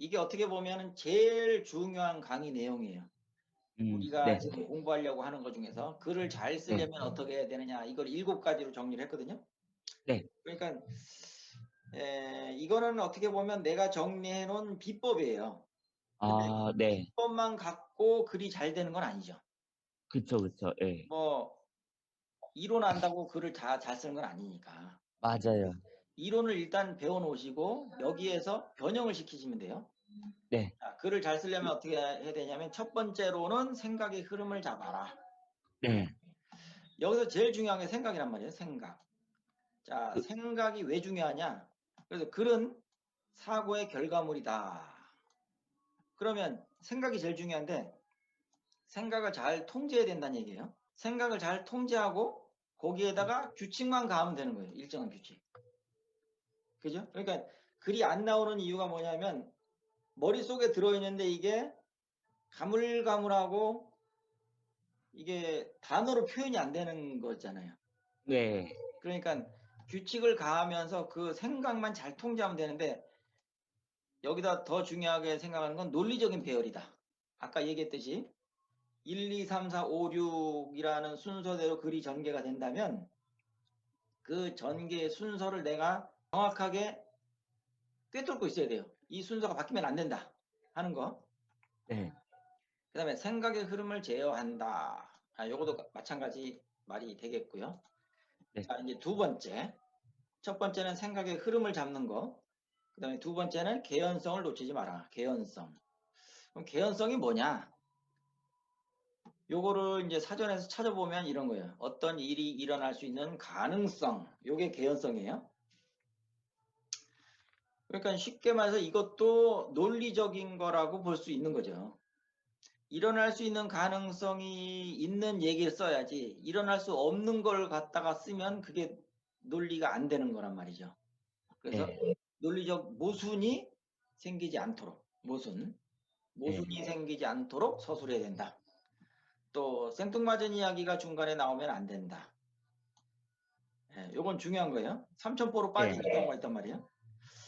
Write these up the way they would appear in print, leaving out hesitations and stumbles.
이게 어떻게 보면은 제일 중요한 강의 내용이에요. 우리가 네. 지금 공부하려고 하는 것 중에서 글을 잘 네. 쓰려면 어떻게 해야 되느냐, 이걸 7가지로 정리를 했거든요. 네. 그러니까 이거는 어떻게 보면 내가 정리해 놓은 비법이에요. 근데 아, 네. 비법만 갖고 글이 잘 되는 건 아니죠. 그쵸, 그쵸. 예. 뭐 이론 안다고 글을 다 잘 쓰는 건 아니니까. 맞아요. 이론을 일단 배워 놓으시고 여기에서 변형을 시키시면 돼요. 네. 자, 글을 잘 쓰려면 어떻게 해야 되냐면, 첫 번째로는 생각의 흐름을 잡아라. 네. 여기서 제일 중요한 게 생각이란 말이에요. 생각. 자, 그 생각이 왜 중요하냐? 그래서 글은 사고의 결과물이다. 그러면 생각이 제일 중요한데, 생각을 잘 통제해야 된다는 얘기예요. 생각을 잘 통제하고 거기에다가 규칙만 가하면 되는 거예요. 일정한 규칙. 그죠? 그러니까 글이 안 나오는 이유가 뭐냐면, 머릿속에 들어있는데 이게 가물가물하고 이게 단어로 표현이 안 되는 거잖아요. 네. 그러니까 규칙을 가하면서 그 생각만 잘 통제하면 되는데, 여기다 더 중요하게 생각하는 건 논리적인 배열이다. 아까 얘기했듯이 1, 2, 3, 4, 5, 6이라는 순서대로 글이 전개가 된다면 그 전개의 순서를 내가 정확하게 꿰뚫고 있어야 돼요. 이 순서가 바뀌면 안 된다 하는 거. 네. 그 다음에 생각의 흐름을 제어한다. 요것도 마찬가지 말이 되겠고요. 네. 자, 이제 두 번째. 첫 번째는 생각의 흐름을 잡는 거. 그 다음에 두 번째는 개연성을 놓치지 마라. 개연성. 그럼 개연성이 뭐냐? 요거를 이제 사전에서 찾아보면 이런 거예요. 어떤 일이 일어날 수 있는 가능성. 요게 개연성이에요. 그러니까 쉽게 말해서 이것도 논리적인 거라고 볼 수 있는 거죠. 일어날 수 있는 가능성이 있는 얘기를 써야지, 일어날 수 없는 걸 갖다가 쓰면 그게 논리가 안 되는 거란 말이죠. 그래서 네. 논리적 모순이 생기지 않도록, 모순이 네. 생기지 않도록 서술해야 된다. 또 생뚱맞은 이야기가 중간에 나오면 안 된다. 요건 중요한 거예요. 삼천포로 네. 빠지는 경우가 있단 말이에요.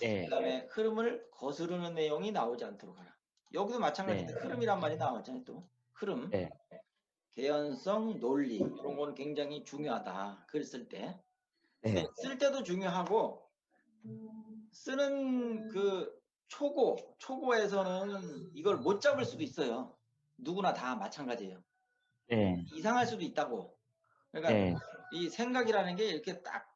그 네. 다음에 흐름을 거스르는 내용이 나오지 않도록 하라. 여기도 네. 마찬가지인데 흐름이란 말이 나왔잖아요. 또 흐름, 네. 개연성, 논리, 이런 건 굉장히 중요하다. 글 쓸 때. 네. 쓸 때도 중요하고, 쓰는 그 초고에서는 이걸 못 잡을 수도 있어요. 누구나 다 마찬가지예요. 네. 이상할 수도 있다고. 그러니까 네. 이 생각이라는 게 이렇게 딱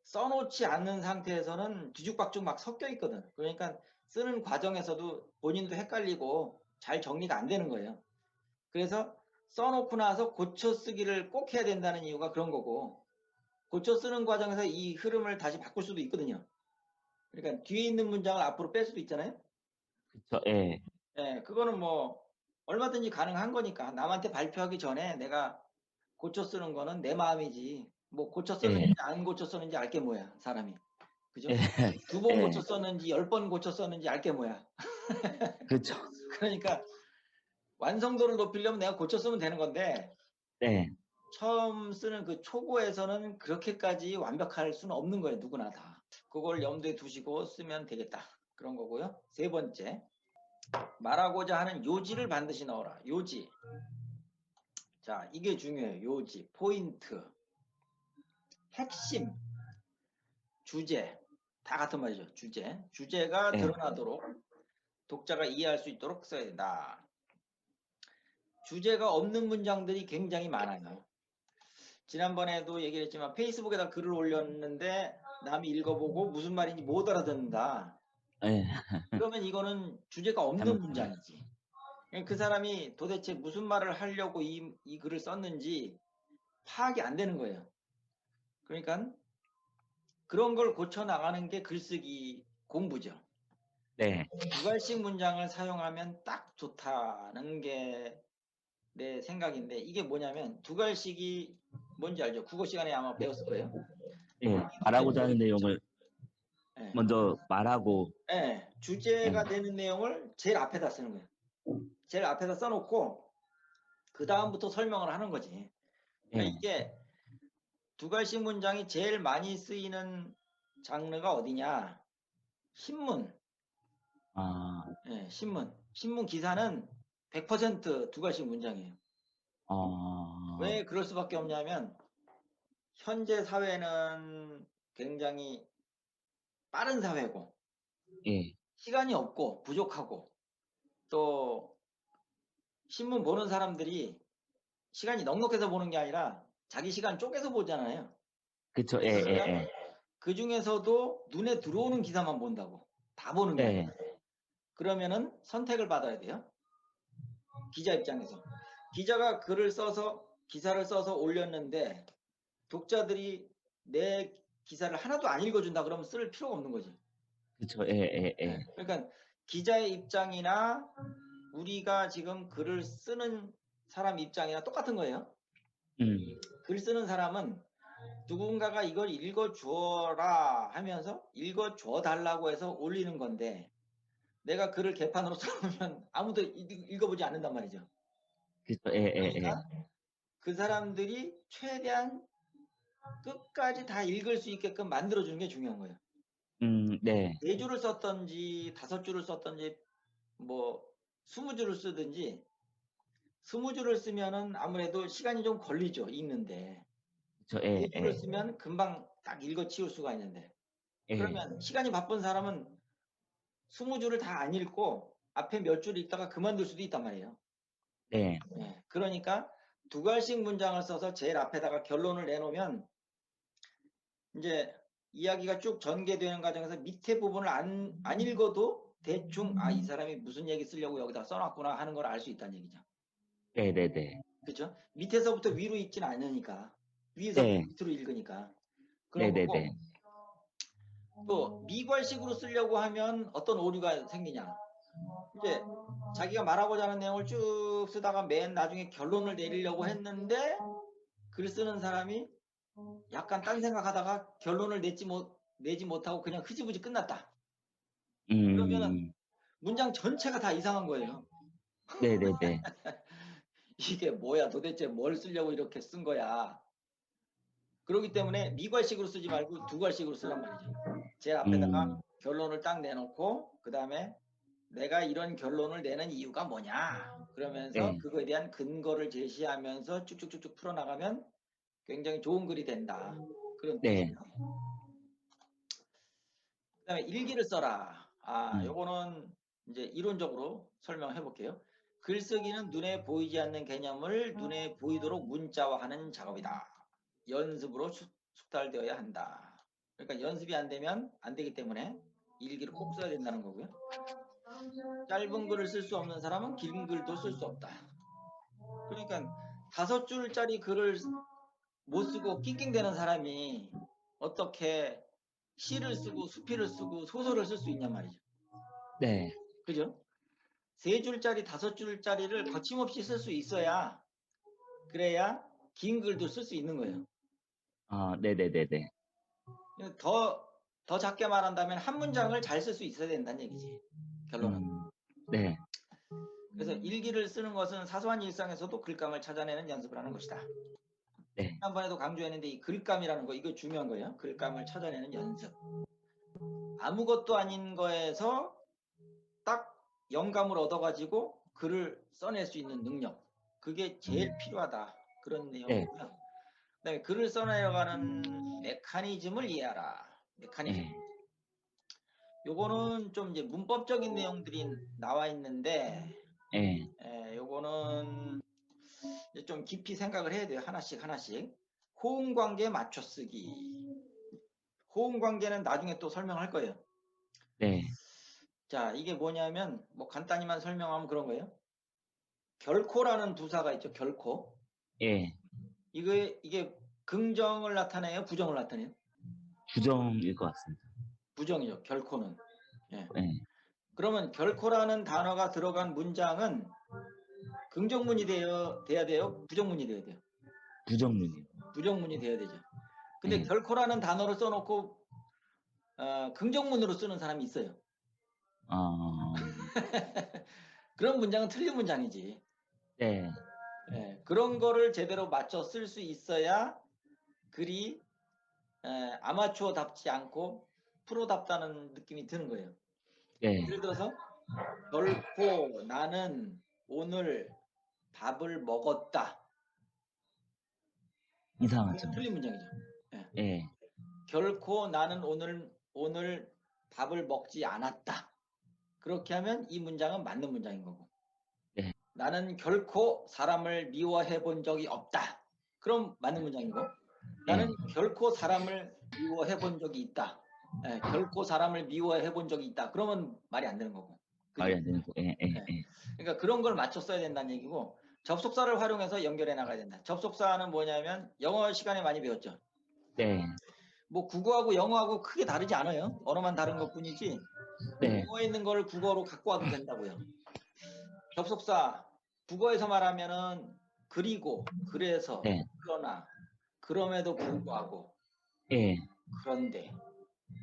써놓지 않는 상태에서는 뒤죽박죽 막 섞여 있거든. 그러니까 쓰는 과정에서도 본인도 헷갈리고 잘 정리가 안 되는 거예요. 그래서 써놓고 나서 고쳐 쓰기를 꼭 해야 된다는 이유가 그런 거고, 고쳐 쓰는 과정에서 이 흐름을 다시 바꿀 수도 있거든요. 그러니까 뒤에 있는 문장을 앞으로 뺄 수도 있잖아요. 그쵸. 예. 예, 그거는 뭐 얼마든지 가능한 거니까. 남한테 발표하기 전에 내가 고쳐 쓰는 거는 내 마음이지, 뭐 고쳐 썼는지 예. 안 고쳐 썼는지 알게 뭐야, 사람이. 예. 그죠? 2번 고쳐 예. 썼는지 10번 고쳐 썼는지 알게 뭐야. 그쵸. 그러니까 완성도를 높이려면 내가 고쳐 쓰면 되는 건데, 네. 처음 쓰는 그 초고에서는 그렇게까지 완벽할 수는 없는 거예요. 누구나 다. 그걸 염두에 두시고 쓰면 되겠다. 그런 거고요. 세 번째, 말하고자 하는 요지를 반드시 넣어라. 요지. 자, 이게 중요해요. 요지, 포인트, 핵심, 주제. 다 같은 말이죠. 주제가 네. 드러나도록, 독자가 이해할 수 있도록 써야 된다. 주제가 없는 문장들이 굉장히 많아요. 지난번에도 얘기를 했지만 페이스북에다 글을 올렸는데 남이 읽어보고 무슨 말인지 못 알아듣는다. 예. 그러면 이거는 주제가 없는 잘못. 문장이지. 그 사람이 도대체 무슨 말을 하려고 이 글을 썼는지 파악이 안 되는 거예요. 그러니까 그런 걸 고쳐 나가는 게 글쓰기 공부죠. 네. 두 갈씩 문장을 사용하면 딱 좋다는 게 내 생각인데, 이게 뭐냐면 두 갈씩이 뭔지 알죠? 국어 시간에 아마 배웠을 거예요. 예. 말하고자 하는 내용을 예. 먼저 말하고. 예, 예. 주제가 되는 내용을 제일 앞에다 쓰는 거예요. 제일 앞에다 써놓고 그 다음부터 설명을 하는 거지. 그러니까 예. 이게 두 갈씩 문장이 제일 많이 쓰이는 장르가 어디냐? 신문, 아, 예, 신문 기사는 100% 두괄식 문장이에요. 어, 왜 그럴 수밖에 없냐면 현재 사회는 굉장히 빠른 사회고 예, 시간이 없고 부족하고 또 신문 보는 사람들이 시간이 넉넉해서 보는 게 아니라 자기 시간 쪼개서 보잖아요. 그쵸, 예, 예, 그러니까 예, 그중에서도 눈에 들어오는 기사만 본다고. 다 보는 게 네, 아니라. 그러면은 선택을 받아야 돼요. 기자 입장에서. 기자가 기사를 써서 올렸는데 독자들이 내 기사를 하나도 안 읽어준다 그러면 쓸 필요가 없는 거지. 그쵸, 예, 예, 예, 예. 그러니까 기자의 입장이나 우리가 지금 글을 쓰는 사람 입장이나 똑같은 거예요. 음, 글 쓰는 사람은 누군가가 이걸 읽어주어라 하면서 읽어줘 달라고 해서 올리는 건데 내가 글을 개판으로 써놓으면 아무도 읽어보지 않는단 말이죠. 그쵸, 예, 예, 예, 그러니까 그 사람들이 최대한 끝까지 다 읽을 수 있게끔 만들어주는 게 중요한 거예요. 네, 4줄을 썼던지 5줄을 썼던지 뭐 20줄을 쓰든지 20줄을 쓰면은 아무래도 시간이 좀 걸리죠. 읽는데. 그쵸, 예, 4줄을 예, 쓰면 금방 딱 읽어 치울 수가 있는데 예, 그러면 시간이 바쁜 사람은 20줄을 다 안 읽고 앞에 몇 줄 읽다가 그만둘 수도 있단 말이에요. 네, 예, 그러니까 두 갈씩 문장을 써서 제일 앞에다가 결론을 내놓으면 이제 이야기가 쭉 전개되는 과정에서 밑에 부분을 안 읽어도 대충 이 사람이 무슨 얘기 쓰려고 여기다 써놨구나 하는 걸 알 수 있다는 얘기죠. 네, 네, 네, 그렇죠? 밑에서부터 위로 읽진 않으니까 위에서부터 네, 밑으로 읽으니까 네, 그런 네, 네, 거고 또 미괄식으로 쓰려고 하면 어떤 오류가 생기냐 이제 자기가 말하고자 하는 내용을 쭉 쓰다가 맨 나중에 결론을 내리려고 했는데 글 쓰는 사람이 약간 딴 생각하다가 결론을 내지 못하고 그냥 흐지부지 끝났다. 그러면은 음, 문장 전체가 다 이상한 거예요. 네, 네, 네, 이게 뭐야 도대체 뭘 쓰려고 이렇게 쓴 거야. 그렇기 때문에 미괄식으로 쓰지 말고 두괄식으로 쓰란 말이죠. 제 앞에다가 음, 결론을 딱 내놓고 그 다음에 내가 이런 결론을 내는 이유가 뭐냐 그러면서 네, 그거에 대한 근거를 제시하면서 쭉쭉쭉쭉 풀어나가면 굉장히 좋은 글이 된다. 그런 네, 뜻이에요. 그 다음에 일기를 써라. 음, 요거는 이제 이론적으로 설명해 볼게요. 글쓰기는 눈에 보이지 않는 개념을 눈에 보이도록 문자화하는 작업이다. 연습으로 숙달되어야 한다. 그러니까 연습이 안 되면 안 되기 때문에 일기를 꼭 써야 된다는 거고요. 짧은 글을 쓸 수 없는 사람은 긴 글도 쓸 수 없다. 그러니까 5줄짜리 글을 못 쓰고 낑낑대는 사람이 어떻게 시를 쓰고 수필을 쓰고 소설을 쓸 수 있냔 말이죠. 네, 그죠? 3줄짜리, 5줄짜리를 거침없이 쓸 수 있어야 그래야 긴 글도 쓸 수 있는 거예요. 네, 네, 네, 네, 더 작게 말한다면 한 문장을 잘 쓸 수 있어야 된다는 얘기지. 결론은. 네, 그래서 일기를 쓰는 것은 사소한 일상에서도 글감을 찾아내는 연습을 하는 것이다. 네, 지난번에도 강조했는데 이 글감이라는 거 이거 중요한 거예요. 글감을 찾아내는 연습. 아무것도 아닌 거에서 딱 영감을 얻어가지고 글을 써낼 수 있는 능력. 그게 제일 필요하다. 그런 네, 내용이고요. 그다음에 글을 써내려가는 메커니즘을 이해하라. 메커니즘. 네, 요거는 좀 이제 문법적인 내용들이 나와 있는데, 네, 요거는 이제 좀 깊이 생각을 해야 돼요. 하나씩 하나씩. 호응 관계 맞춰 쓰기. 호응 관계는 나중에 또 설명할 거예요. 네, 자, 이게 뭐냐면 뭐 간단히만 설명하면 그런 거예요. 결코라는 두사가 있죠. 결코. 예, 이게 긍정을 나타내요? 부정을 나타내요? 부정일 것 같습니다. 부정이죠. 결코는. 예. 네, 그러면 결코라는 단어가 들어간 문장은 긍정문이 돼야 돼요? 부정문이 돼야 돼요? 부정문이요. 부정문이 돼야 되죠. 근데 네, 결코라는 단어를 써놓고 긍정문으로 쓰는 사람이 있어요. 어, 그런 문장은 틀린 문장이지. 네, 예, 그런 거를 제대로 맞춰 쓸 수 있어야 글이 아마추어답지 않고 프로답다는 느낌이 드는 거예요. 네, 예를 들어서 결코 나는 오늘 밥을 먹었다. 이상하죠. 틀린 문장이죠. 예. 예, 결코 나는 오늘 밥을 먹지 않았다. 그렇게 하면 이 문장은 맞는 문장인 거고. 네. 나는 결코 사람을 미워해 본 적이 없다. 그럼 맞는 문장이고. 나는 예. 결코 사람을 미워해 본 적이 있다. 예, 결코 사람을 미워해 본 적이 있다. 그러면 말이 안 되는 거고. 그죠? 말이 안 되는 거. 예, 예, 네. 예. 그러니까 그런 걸 맞춰 써야 된다는 얘기고, 접속사를 활용해서 연결해 나가야 된다. 접속사는 뭐냐면 영어 시간에 많이 배웠죠. 네, 뭐 국어하고 영어하고 크게 다르지 않아요. 언어만 다른 것 뿐이지 네, 영어에 있는 걸 국어로 갖고 와도 된다고요. 접속사 국어에서 말하면은 그리고, 그래서, 네, 그러나, 그럼에도 불구하고, 예, 그런데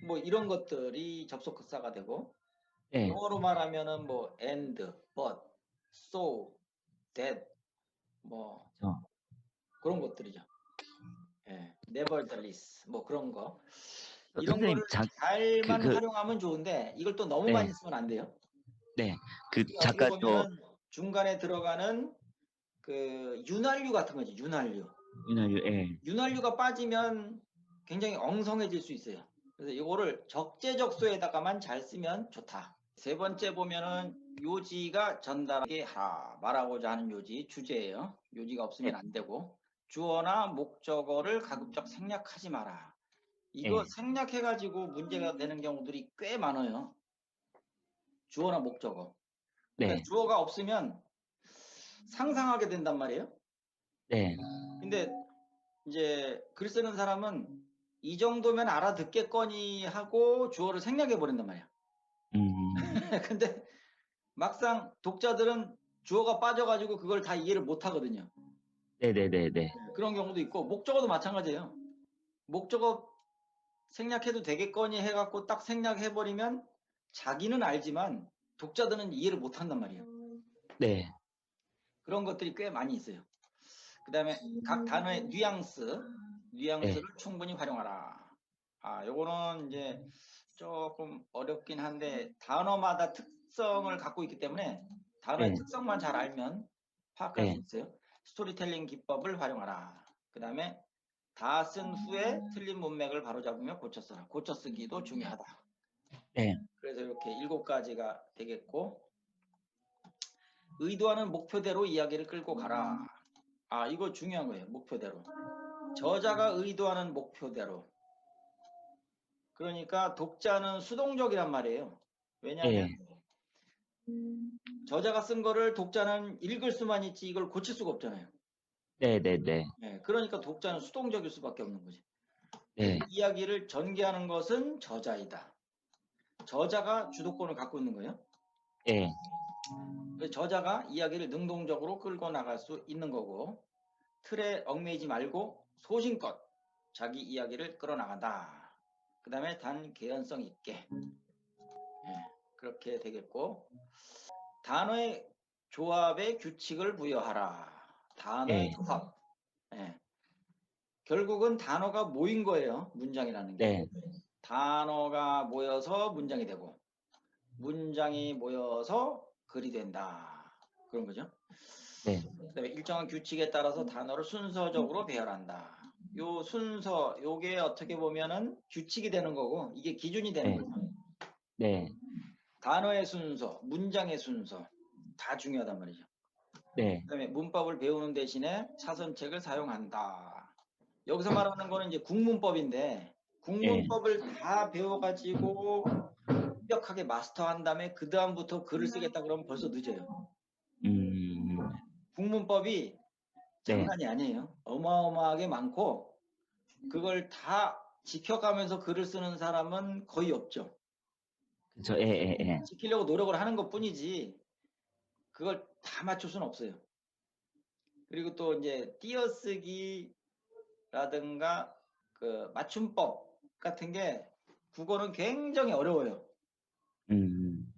뭐 이런 것들이 접속사가 되고, 예. 영어로 말하면은 뭐 and, but, so, that 뭐 저, 그런 것들이죠. 예, nevertheless 뭐 그런 거. 이런 선생님, 거를 잘만 그, 활용하면 좋은데 이걸 또 너무 네, 많이 쓰면 안 돼요. 네. 그, 이게 어떻게 잠깐 보면은 중간에 들어가는 그 윤활유 같은 거지. 윤활유. 예, 윤활유가 빠지면 굉장히 엉성해질 수 있어요. 그래서 이거를 적재적소에다가만 잘 쓰면 좋다. 세 번째 보면은 요지가 전달하게 하라. 말하고자 하는 요지, 주제예요. 요지가 없으면 안 되고. 주어나 목적어를 가급적 생략하지 마라. 이거 예, 생략해가지고 문제가 되는 경우들이 꽤 많아요. 주어나 목적어. 그러니까 네, 주어가 없으면 상상하게 된단 말이에요. 네, 근데 이제 글 쓰는 사람은 이 정도면 알아듣겠거니 하고 주어를 생략해 버린단 말이야. 근데 막상 독자들은 주어가 빠져가지고 그걸 다 이해를 못 하거든요. 네네네네. 그런 경우도 있고, 목적어도 마찬가지예요. 목적어 생략해도 되겠거니 해갖고 딱 생략해버리면 자기는 알지만 독자들은 이해를 못 한단 말이에요. 네, 그런 것들이 꽤 많이 있어요. 그 다음에 각 단어의 뉘앙스를 네, 충분히 활용하라. 요거는 이제 조금 어렵긴 한데 단어마다 특성을 갖고 있기 때문에 단어의 네, 특성만 잘 알면 파악할 수 네, 있어요. 스토리텔링 기법을 활용하라. 그 다음에 다 쓴 후에 틀린 문맥을 바로잡으며 고쳐 써라. 고쳐 쓰기도 중요하다. 네, 그래서 이렇게 7가지가 되겠고, 의도하는 목표대로 이야기를 끌고 가라. 이거 중요한 거예요. 목표대로. 저자가 의도하는 목표대로. 그러니까 독자는 수동적이란 말이에요. 왜냐하면 예, 저자가 쓴 거를 독자는 읽을 수만 있지 이걸 고칠 수가 없잖아요. 네네네. 네, 그러니까 독자는 수동적일 수밖에 없는 거지. 네, 이야기를 전개하는 것은 저자이다. 저자가 주도권을 갖고 있는 거예요. 예, 그래서 저자가 이야기를 능동적으로 끌고 나갈 수 있는 거고, 틀에 얽매이지 말고 소신껏 자기 이야기를 끌어나간다. 그 다음에 단 개연성 있게. 그렇게 되겠고, 단어의 조합에 규칙을 부여하라. 단어의 예, 조합. 예. 결국은 단어가 모인 거예요. 문장이라는 게. 네, 단어가 모여서 문장이 되고, 문장이 모여서 글이 된다. 그런 거죠. 네, 그다음에 일정한 규칙에 따라서 단어를 순서적으로 배열한다. 요 순서, 요게 어떻게 보면은 규칙이 되는 거고, 이게 기준이 되는 네, 거죠. 네, 단어의 순서, 문장의 순서, 다 중요하단 말이죠. 네, 그다음에 문법을 배우는 대신에 사전책을 사용한다. 여기서 말하는 거는 이제 국문법인데, 예, 국문법을 다 배워가지고 완벽하게 마스터한 다음에 그 다음부터 글을 쓰겠다 그러면 벌써 늦어요. 음, 국문법이 네, 장난이 아니에요. 어마어마하게 많고 그걸 다 지켜가면서 글을 쓰는 사람은 거의 없죠. 그쵸, 예, 예, 예. 지키려고 노력을 하는 것 뿐이지 그걸 다 맞출 수는 없어요. 그리고 또 이제 띄어쓰기라든가 그 맞춤법 같은 게 국어는 굉장히 어려워요. 음,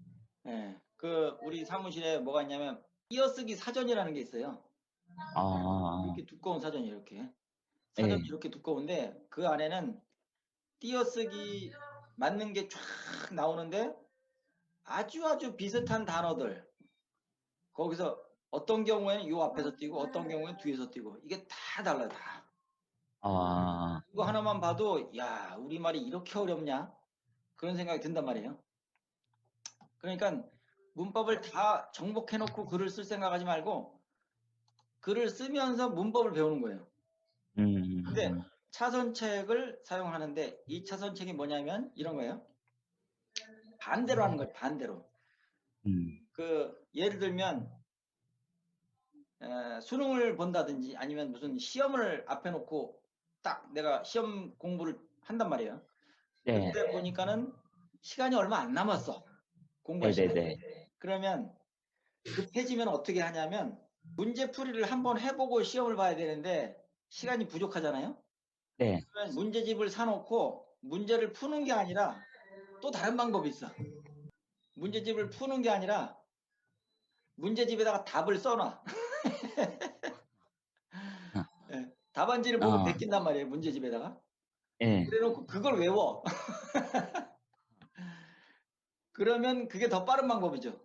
예. 그 우리 사무실에 뭐가 있냐면 띄어쓰기 사전이라는 게 있어요. 아, 이렇게 두꺼운 사전이 이렇게. 사전이 예, 이렇게 두꺼운데 그 안에는 띄어쓰기 맞는 게 쫙 나오는데 아주 비슷한 단어들 거기서 어떤 경우에는 요 앞에서 띄고 어떤 경우에는 뒤에서 띄고 이게 다 달라요. 다. 아, 이거 하나만 봐도 야 우리말이 이렇게 어렵냐 그런 생각이 든단 말이에요. 그러니까 문법을 다 정복해 놓고 글을 쓸 생각하지 말고 글을 쓰면서 문법을 배우는 거예요. 근데 음, 차선책을 사용하는데 이 차선책이 뭐냐면 이런 거예요. 반대로 하는 거예요. 반대로. 그 예를 들면 수능을 본다든지 아니면 무슨 시험을 앞에 놓고 딱 내가 시험 공부를 한단 말이에요. 네, 그때 보니까는 시간이 얼마 안 남았어. 공부할 시간이. 네네네. 그러면 급해지면 어떻게 하냐면 문제풀이를 한번 해보고 시험을 봐야 되는데 시간이 부족하잖아요. 네, 그러면 문제집을 사놓고 문제를 푸는 게 아니라 또 다른 방법이 있어. 문제집을 푸는 게 아니라 문제집에다가 답을 써놔. 예, 답안지를 보고 아, 베낀단 말이에요. 문제집에다가. 예, 그래놓고 그걸 외워. 그러면 그게 더 빠른 방법이죠.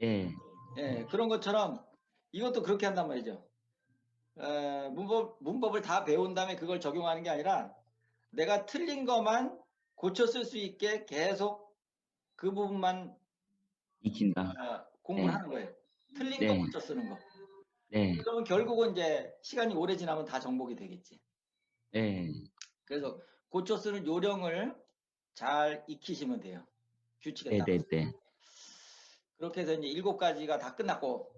예, 예, 그런 것처럼 이것도 그렇게 한단 말이죠. 문법을 다 배운 다음에 그걸 적용하는 게 아니라 내가 틀린 것만 고쳐 쓸 수 있게 계속 그 부분만 익힌다. 공부를 네, 하는 거예요. 틀린 거 네, 고쳐 쓰는 거. 네, 그러면 결국은 이제 시간이 오래 지나면 다 정복이 되겠지. 네, 그래서 고쳐 쓰는 요령을 잘 익히시면 돼요. 규칙에 따라서. 네네네. 그렇게 해서 이제 7가지가 다 끝났고